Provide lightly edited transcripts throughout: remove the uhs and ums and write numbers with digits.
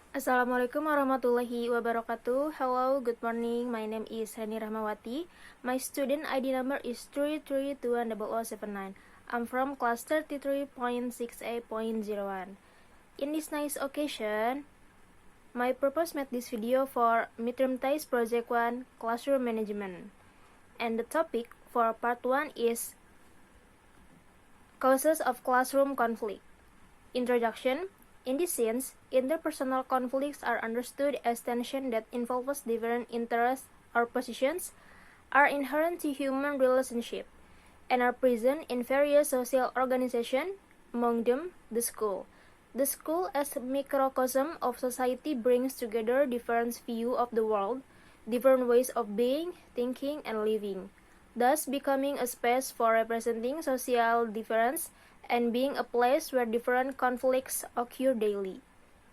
Assalamualaikum warahmatullahi wabarakatuh. Hello, good morning. My name is Hani Rahmawati. My student ID number is 3321079. I'm from class 33.6A.01. In this nice occasion, my purpose made this video for midterm test project 1 classroom management. And the topic for part 1 is causes of classroom conflict. Introduction. In this sense, interpersonal conflicts are understood as tension that involves different interests or positions, are inherent to human relationship, and are present in various social organizations, among them the school. The school as a microcosm of society brings together different views of the world, different ways of being, thinking, and living, thus becoming a space for representing social difference and being a place where different conflicts occur daily.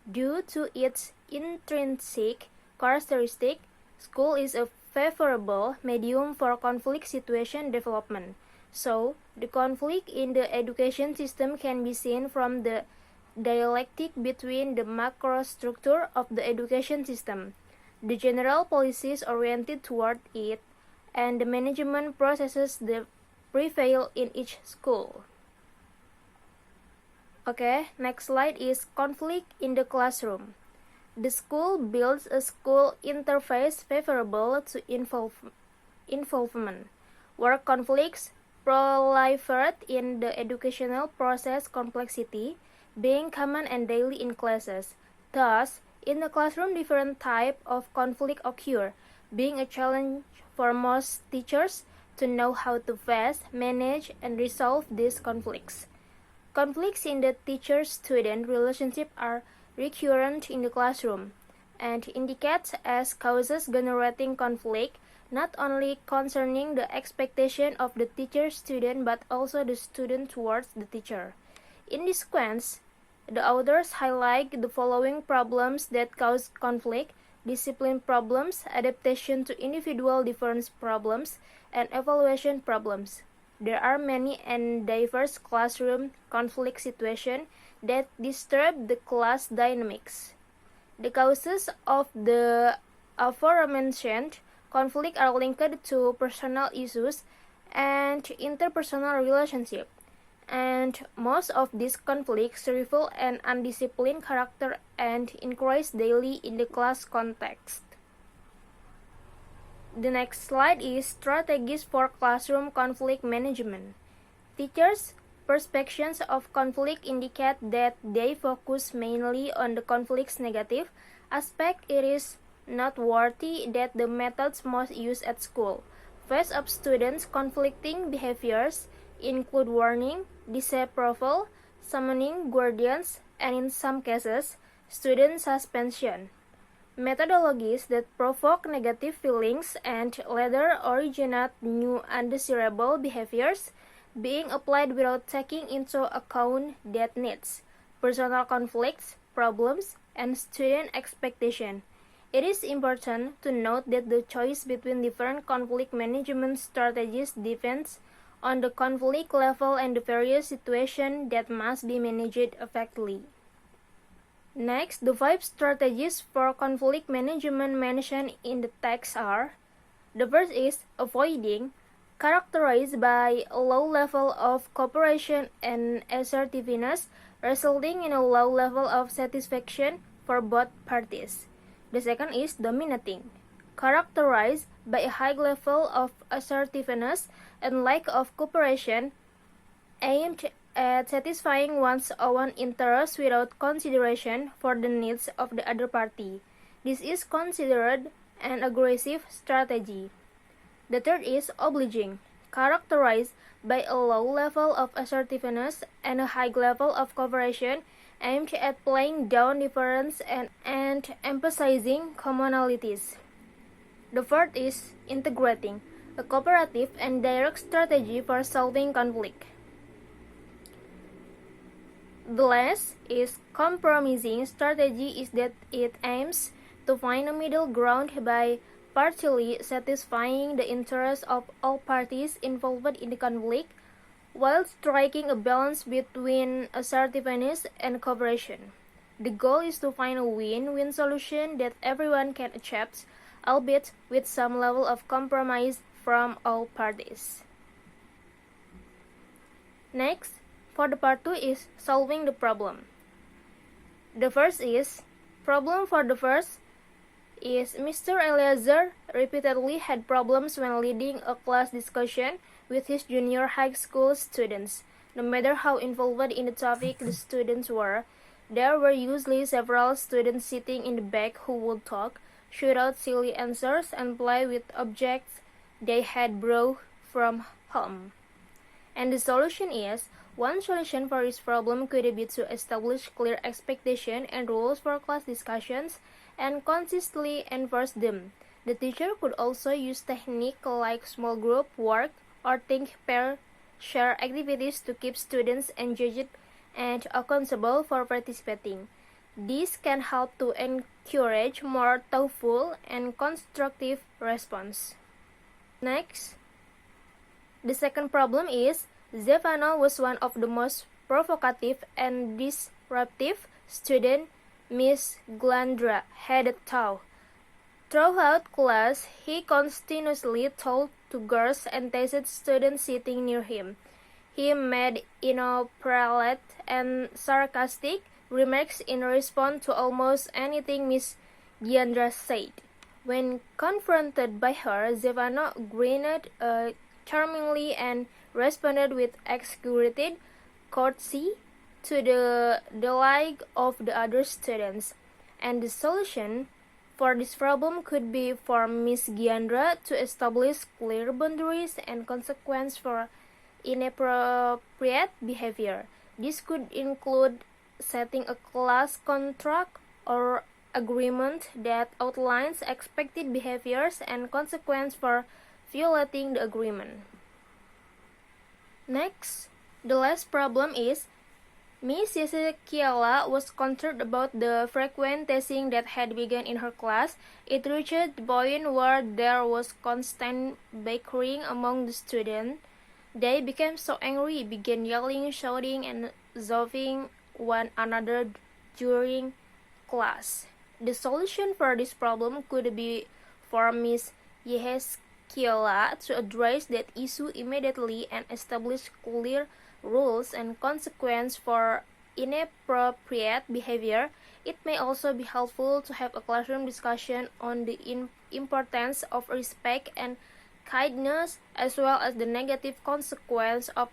Due to its intrinsic characteristic, school is a favorable medium for conflict situation development. So, the conflict in the education system can be seen from the dialectic between the macro structure of the education system, the general policies oriented toward it, and the management processes that prevail in each school. Okay, next slide is conflict in the classroom. The school builds a school interface favorable to involvement, where conflicts proliferate in the educational process complexity, being common and daily in classes. Thus, in the classroom different types of conflict occur, being a challenge for most teachers to know how to face, manage, and resolve these conflicts. Conflicts in the teacher-student relationship are recurrent in the classroom and indicate as causes generating conflict not only concerning the expectation of the teacher-student but also the student towards the teacher. In this sequence, the authors highlight the following problems that cause conflict: discipline problems, adaptation to individual difference problems, and evaluation problems. There are many and diverse classroom conflict situations that disturb the class dynamics. The causes of the aforementioned conflict are linked to personal issues and interpersonal relationships, and most of these conflicts reveal an undisciplined character and increase daily in the class context. The next slide is strategies for classroom conflict management. Teachers' perceptions of conflict indicate that they focus mainly on the conflict's negative aspect. It is noteworthy that the methods most used at school face up students' conflicting behaviors include warning, disapproval, summoning guardians, and in some cases, student suspension. Methodologies that provoke negative feelings and later originate new undesirable behaviors being applied without taking into account that needs, personal conflicts, problems, and student expectation. It is important to note that the choice between different conflict management strategies depends on the conflict level and the various situations that must be managed effectively. Next, the 5 strategies for conflict management mentioned in the text are: the first is avoiding, characterized by a low level of cooperation and assertiveness, resulting in a low level of satisfaction for both parties. The second is dominating, characterized by a high level of assertiveness and lack of cooperation, aimed at satisfying one's own interests without consideration for the needs of the other party. This is considered an aggressive strategy. The third is obliging, characterized by a low level of assertiveness and a high level of cooperation, aimed at playing down difference and emphasizing commonalities. The fourth is integrating, a cooperative and direct strategy for solving conflict. The last is compromising strategy is that it aims to find a middle ground by partially satisfying the interests of all parties involved in the conflict while striking a balance between assertiveness and cooperation. The goal is to find a win-win solution that everyone can accept, albeit with some level of compromise from all parties. Next, for the part 2 is solving the problem. The first is, problem for the first is Mr. Eliezer repeatedly had problems when leading a class discussion with his junior high school students. No matter how involved in the topic the students were, there were usually several students sitting in the back who would talk, shoot out silly answers, and play with objects they had brought from home. And the solution is, one solution for this problem could be to establish clear expectations and rules for class discussions and consistently enforce them. The teacher could also use techniques like small group work or think pair share activities to keep students engaged and accountable for participating. This can help to encourage more thoughtful and constructive response. Next, the second problem is Zevano was one of the most provocative and disruptive students Miss Glandra had taught. Throughout class, he continuously talked to girls and teased students sitting near him. He made inappropriate and sarcastic remarks in response to almost anything Miss Diandra said. When confronted by her, Zevano grinned charmingly and responded with exaggerated courtesy to the delight of the other students. And the solution for this problem could be for Miss Diandra to establish clear boundaries and consequences for inappropriate behavior. This could include setting a class contract or agreement that outlines expected behaviors and consequences for violating the agreement. Next, the last problem is Miss Yesekiela was concerned about the frequent teasing that had begun in her class. It reached the point where there was constant bickering among the students. They became so angry, began yelling, shouting, and shoving one another during class. The solution for this problem could be for Miss Yesekiela to address that issue immediately and establish clear rules and consequences for inappropriate behavior. It may also be helpful to have a classroom discussion on the importance of respect and kindness, as well as the negative consequence of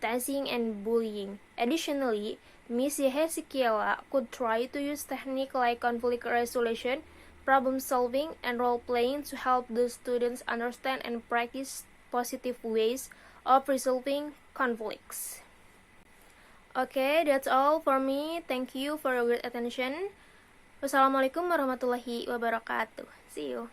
teasing and bullying. Additionally, Miss Yesekiela could try to use techniques like conflict resolution, problem solving, and role playing to help the students understand and practice positive ways of resolving conflicts. Okay, that's all for me. Thank you for your great attention. Wassalamualaikum warahmatullahi wabarakatuh. See you.